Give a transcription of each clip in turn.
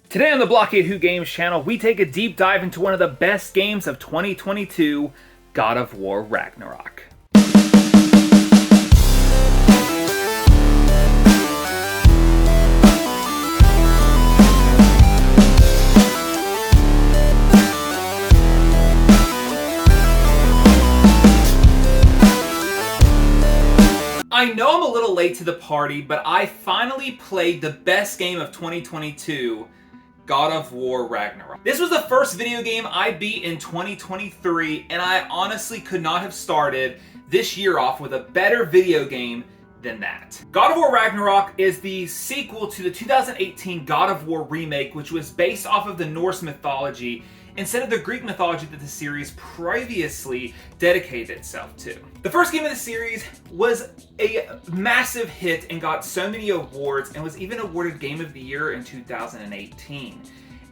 Today on the Blockade Who Games channel, we take a deep dive into one of the best games of 2022, God of War Ragnarok. I know I'm a little late to the party, but I finally played the best game of 2022, God of War Ragnarok. This was the first video game I beat in 2023, and I honestly could not have started this year off with a better video game than that. God of War Ragnarok is the sequel to the 2018 God of War remake, which was based off of the Norse mythology instead of the Greek mythology that the series previously dedicated itself to. The first game of the series was a massive hit and got so many awards and was even awarded Game of the Year in 2018.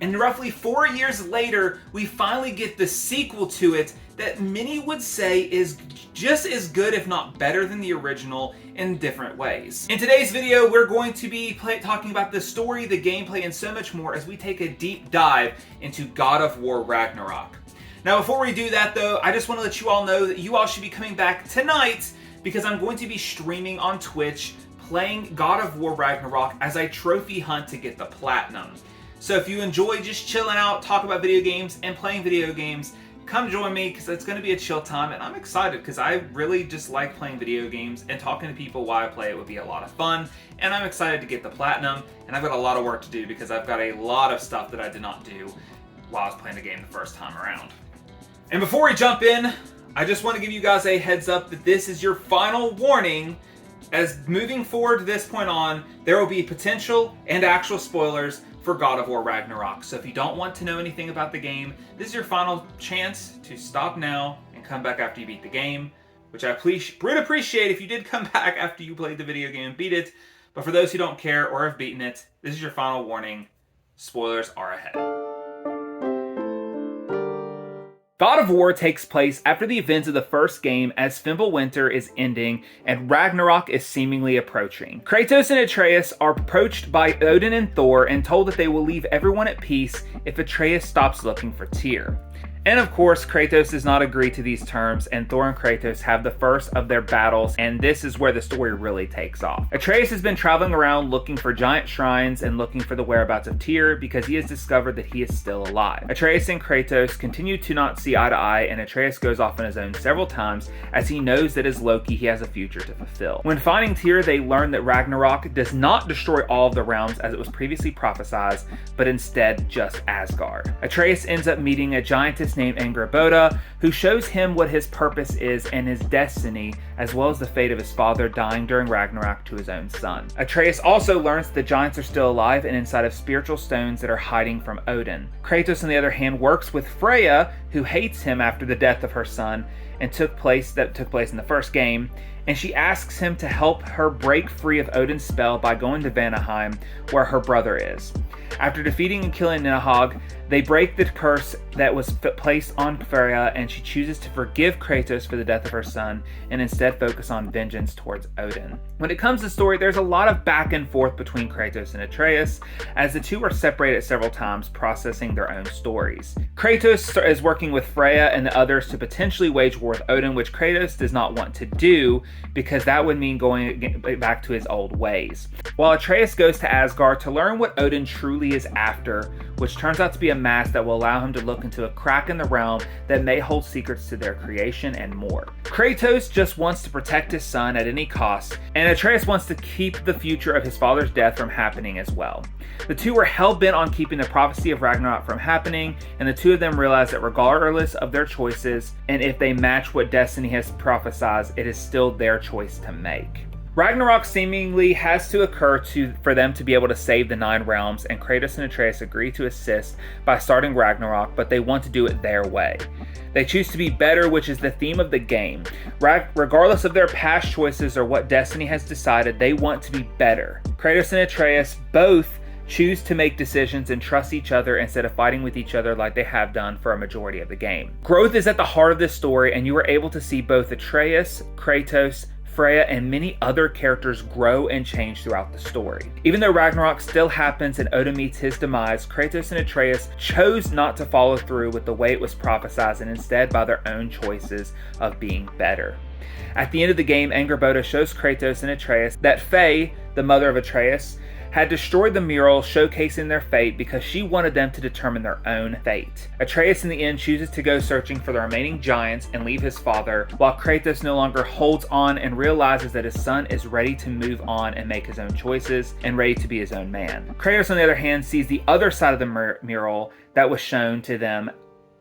And roughly 4 years later, we finally get the sequel to it that many would say is just as good, if not better, than the original in different ways. In today's video, we're going to be talking about the story, the gameplay, and so much more as we take a deep dive into God of War Ragnarok. Now, before we do that though, I just want to let you all know that you all should be coming back tonight because I'm going to be streaming on Twitch playing God of War Ragnarok as I trophy hunt to get the platinum. So if you enjoy just chilling out, talking about video games, and playing video games, come join me because it's going to be a chill time, and I'm excited because I really just like playing video games, and talking to people while I play it would be a lot of fun, and I'm excited to get the platinum, and I've got a lot of work to do because I've got a lot of stuff that I did not do while I was playing the game the first time around. And before we jump in, I just want to give you guys a heads up that this is your final warning, as moving forward to this point on, there will be potential and actual spoilers for God of War Ragnarok. So if you don't want to know anything about the game, this is your final chance to stop now and come back after you beat the game, which I would appreciate if you did come back after you played the video game and beat it. But for those who don't care or have beaten it, this is your final warning. Spoilers are ahead. God of War takes place after the events of the first game as Fimbulwinter is ending and Ragnarok is seemingly approaching. Kratos and Atreus are approached by Odin and Thor and told that they will leave everyone at peace if Atreus stops looking for Tyr. And of course, Kratos does not agree to these terms, and Thor and Kratos have the first of their battles, and this is where the story really takes off. Atreus has been traveling around looking for giant shrines and looking for the whereabouts of Tyr because he has discovered that he is still alive. Atreus and Kratos continue to not see eye to eye, and Atreus goes off on his own several times as he knows that as Loki he has a future to fulfill. When finding Tyr, they learn that Ragnarok does not destroy all of the realms as it was previously prophesied, but instead just Asgard. Atreus ends up meeting a giantess named Angrboda, who shows him what his purpose is and his destiny, as well as the fate of his father dying during Ragnarok to his own son. Atreus also learns that the giants are still alive and inside of spiritual stones that are hiding from Odin. Kratos, on the other hand, works with Freya, who hates him after the death of her son and took place in the first game, and she asks him to help her break free of Odin's spell by going to Vanaheim, where her brother is. After defeating and killing Nidhogg, they break the curse that was placed on Freya, and she chooses to forgive Kratos for the death of her son and instead focus on vengeance towards Odin. When it comes to story, there's a lot of back and forth between Kratos and Atreus, as the two are separated several times, processing their own stories. Kratos is working with Freya and the others to potentially wage war with Odin, which Kratos does not want to do because that would mean going back to his old ways. While Atreus goes to Asgard to learn what Odin truly is after, which turns out to be a mask that will allow him to look into a crack in the realm that may hold secrets to their creation and more. Kratos just wants to protect his son at any cost, and Atreus wants to keep the future of his father's death from happening as well. The two are hell-bent on keeping the prophecy of Ragnarok from happening, and the two of them realize that regardless of their choices, and if they match what destiny has prophesied, it is still their choice to make. Ragnarok seemingly has to occur for them to be able to save the 9 realms, and Kratos and Atreus agree to assist by starting Ragnarok, but they want to do it their way. They choose to be better, which is the theme of the game. Regardless of their past choices or what destiny has decided, they want to be better. Kratos and Atreus both choose to make decisions and trust each other instead of fighting with each other like they have done for a majority of the game. Growth is at the heart of this story, and you are able to see both Atreus, Kratos, Freya, and many other characters grow and change throughout the story. Even though Ragnarok still happens and Odin meets his demise, Kratos and Atreus chose not to follow through with the way it was prophesied, and instead by their own choices of being better. At the end of the game, Angrboda shows Kratos and Atreus that Faye, the mother of Atreus, had destroyed the mural showcasing their fate because she wanted them to determine their own fate. Atreus in the end chooses to go searching for the remaining giants and leave his father, while Kratos no longer holds on and realizes that his son is ready to move on and make his own choices and ready to be his own man. Kratos, on the other hand, sees the other side of the mural that was shown to them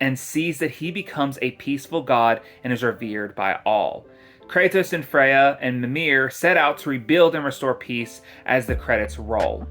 and sees that he becomes a peaceful god and is revered by all. Kratos and Freya and Mimir set out to rebuild and restore peace as the credits roll.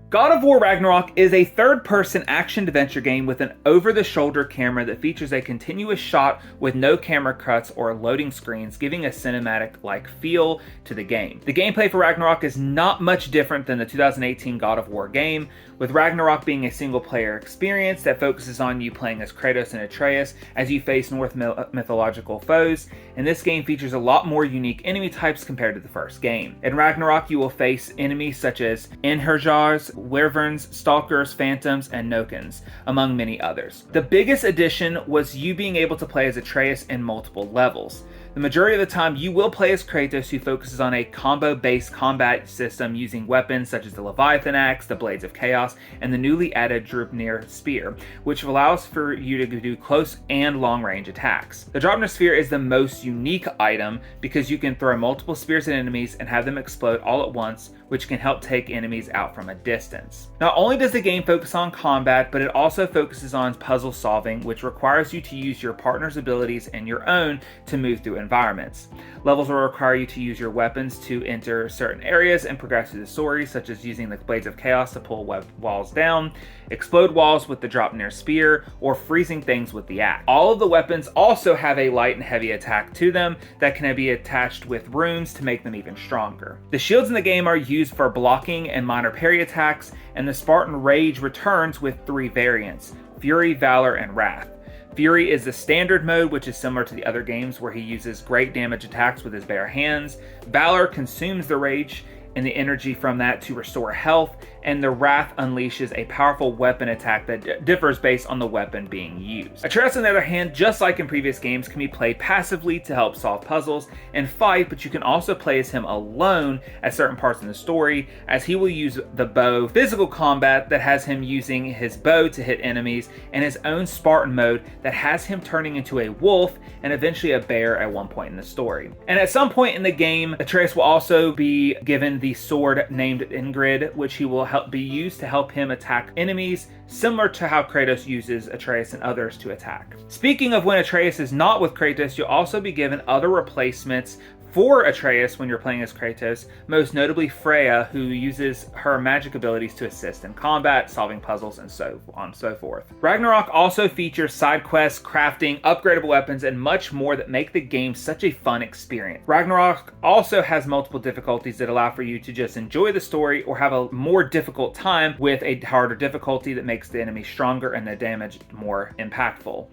God of War Ragnarok is a third-person action-adventure game with an over-the-shoulder camera that features a continuous shot with no camera cuts or loading screens, giving a cinematic-like feel to the game. The gameplay for Ragnarok is not much different than the 2018 God of War game, with Ragnarok being a single-player experience that focuses on you playing as Kratos and Atreus as you face Norse mythological foes, and this game features a lot more unique enemy types compared to the first game. In Ragnarok, you will face enemies such as Einherjars, Wyverns, Stalkers, Phantoms, and Nokens, among many others. The biggest addition was you being able to play as Atreus in multiple levels. The majority of the time, you will play as Kratos, who focuses on a combo-based combat system using weapons such as the Leviathan Axe, the Blades of Chaos, and the newly added Draupnir Spear, which allows for you to do close and long-range attacks. The Draupnir Spear is the most unique item because you can throw multiple spears at enemies and have them explode all at once, which can help take enemies out from a distance. Not only does the game focus on combat, but it also focuses on puzzle solving, which requires you to use your partner's abilities and your own to move through environments. Levels will require you to use your weapons to enter certain areas and progress through the story, such as using the Blades of Chaos to pull walls down, explode walls with the Draupnir Spear, or freezing things with the axe. All of the weapons also have a light and heavy attack to them that can be attached with runes to make them even stronger. The shields in the game are used for blocking and minor parry attacks, and the Spartan Rage returns with 3 variants: Fury, Valor, and Wrath. Fury is the standard mode, which is similar to the other games where he uses great damage attacks with his bare hands. Valor consumes the rage and the energy from that to restore health, and the Wrath unleashes a powerful weapon attack that differs based on the weapon being used. Atreus, on the other hand, just like in previous games, can be played passively to help solve puzzles and fight, but you can also play as him alone at certain parts in the story, as he will use the bow physical combat that has him using his bow to hit enemies, and his own Spartan mode that has him turning into a wolf and eventually a bear at one point in the story. And at some point in the game, Atreus will also be given the sword named Ingrid, which he will be used to help him attack enemies, similar to how Kratos uses Atreus and others to attack. Speaking of when Atreus is not with Kratos, you'll also be given other replacements for Atreus when you're playing as Kratos, most notably Freya, who uses her magic abilities to assist in combat, solving puzzles, and so on and so forth. Ragnarok also features side quests, crafting, upgradable weapons, and much more that make the game such a fun experience. Ragnarok also has multiple difficulties that allow for you to just enjoy the story or have a more difficult time with a harder difficulty that makes the enemy stronger and the damage more impactful.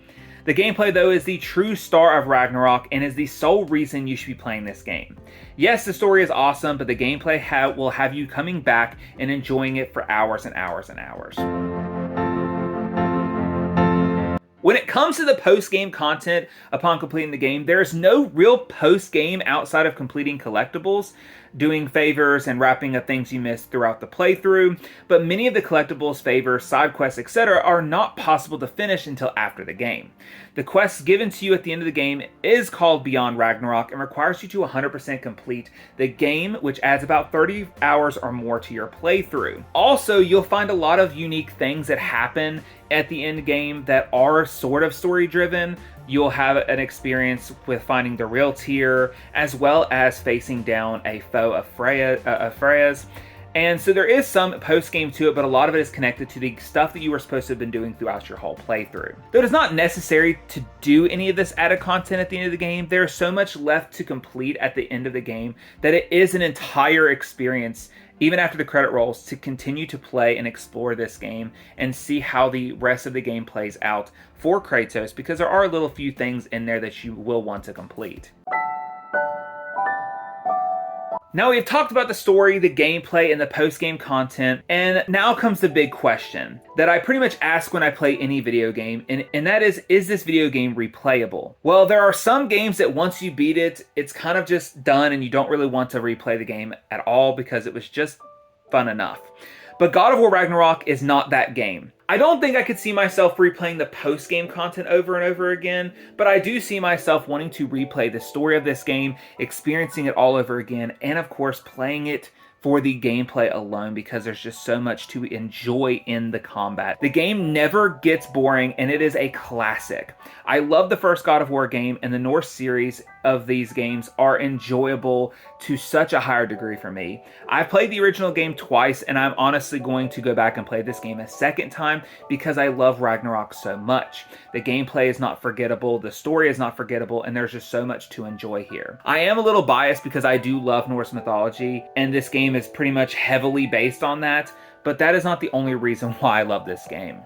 The gameplay, though, is the true star of Ragnarok and is the sole reason you should be playing this game. Yes, the story is awesome, but the gameplay will have you coming back and enjoying it for hours and hours and hours. When it comes to the post-game content upon completing the game, there's no real post-game outside of completing collectibles, doing favors, and wrapping up things you missed throughout the playthrough, but many of the collectibles, favors, side quests, etc. are not possible to finish until after the game. The quest given to you at the end of the game is called Beyond Ragnarok and requires you to 100% complete the game, which adds about 30 hours or more to your playthrough. Also, you'll find a lot of unique things that happen at the end game that are sort of story driven. You'll have an experience with finding the real Tyr, as well as facing down a foe of Freya's. And so there is some post-game to it, but a lot of it is connected to the stuff that you were supposed to have been doing throughout your whole playthrough. Though it is not necessary to do any of this added content at the end of the game, there's so much left to complete at the end of the game that it is an entire experience even after the credit rolls, to continue to play and explore this game and see how the rest of the game plays out for Kratos, because there are a little few things in there that you will want to complete. Now we've talked about the story, the gameplay, and the post-game content, and now comes the big question that I pretty much ask when I play any video game, and that is this video game replayable? Well, there are some games that once you beat it, it's kind of just done and you don't really want to replay the game at all because it was just fun enough. But God of War Ragnarok is not that game. I don't think I could see myself replaying the post-game content over and over again, but I do see myself wanting to replay the story of this game, experiencing it all over again, and of course playing it for the gameplay alone, because there's just so much to enjoy in the combat. The game never gets boring, and it is a classic. I love the first God of War game, and the Norse series of these games are enjoyable to such a higher degree for me. I've played the original game twice, and I'm honestly going to go back and play this game a second time because I love Ragnarok so much. The gameplay is not forgettable, the story is not forgettable, and there's just so much to enjoy here. I am a little biased because I do love Norse mythology, and this game is pretty much heavily based on that, but that is not the only reason why I love this game.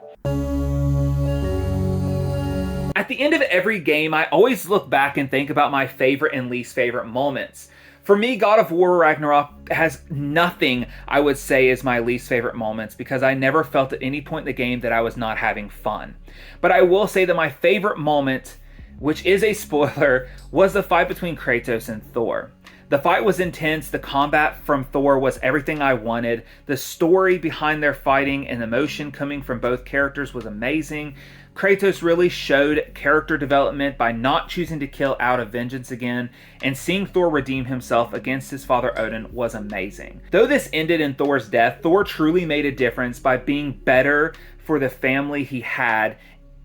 At the end of every game, I always look back and think about my favorite and least favorite moments. For me, God of War Ragnarok has nothing I would say is my least favorite moments, because I never felt at any point in the game that I was not having fun. But I will say that my favorite moment, which is a spoiler, was the fight between Kratos and Thor. The fight was intense, the combat from Thor was everything I wanted, the story behind their fighting and the emotion coming from both characters was amazing. Kratos really showed character development by not choosing to kill out of vengeance again, and seeing Thor redeem himself against his father Odin was amazing. Though this ended in Thor's death, Thor truly made a difference by being better for the family he had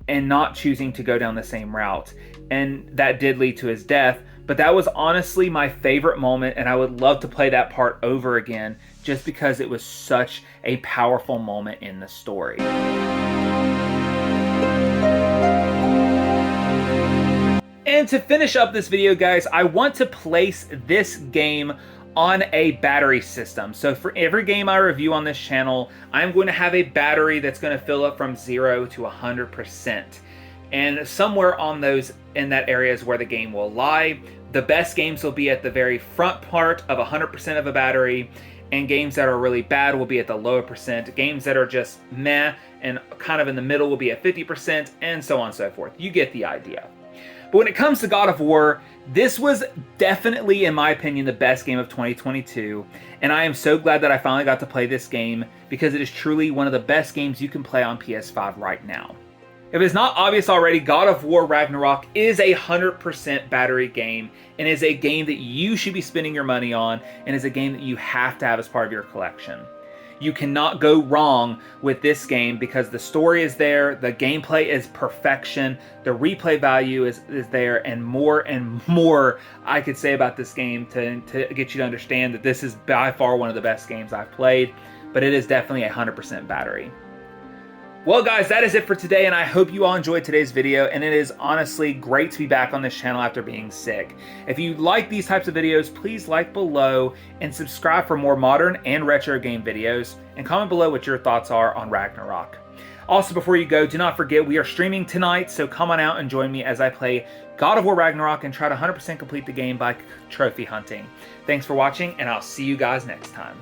and not choosing to go down the same route. And that did lead to his death, but that was honestly my favorite moment, and I would love to play that part over again just because it was such a powerful moment in the story. And to finish up this video, guys, I want to place this game on a battery system. So for every game I review on this channel, I'm going to have a battery that's going to fill up from 0 to 100%. And somewhere on those, in that area is where the game will lie. The best games will be at the very front part of 100% of a battery, and games that are really bad will be at the lower percent. Games that are just meh and kind of in the middle will be at 50%, and so on and so forth. You get the idea. But when it comes to God of War, this was definitely, in my opinion, the best game of 2022, and I am so glad that I finally got to play this game, because it is truly one of the best games you can play on PS5 right now. If it's not obvious already, God of War Ragnarok is a 100% battery game, and is a game that you should be spending your money on, and is a game that you have to have as part of your collection. You cannot go wrong with this game because the story is there, the gameplay is perfection, the replay value is there, and more I could say about this game to get you to understand that this is by far one of the best games I've played, but it is definitely a 100% battery. Well guys, that is it for today, and I hope you all enjoyed today's video, and it is honestly great to be back on this channel after being sick. If you like these types of videos, please like below and subscribe for more modern and retro game videos, and comment below what your thoughts are on Ragnarok. Also, before you go, do not forget we are streaming tonight, so come on out and join me as I play God of War Ragnarok and try to 100% complete the game by trophy hunting. Thanks for watching, and I'll see you guys next time.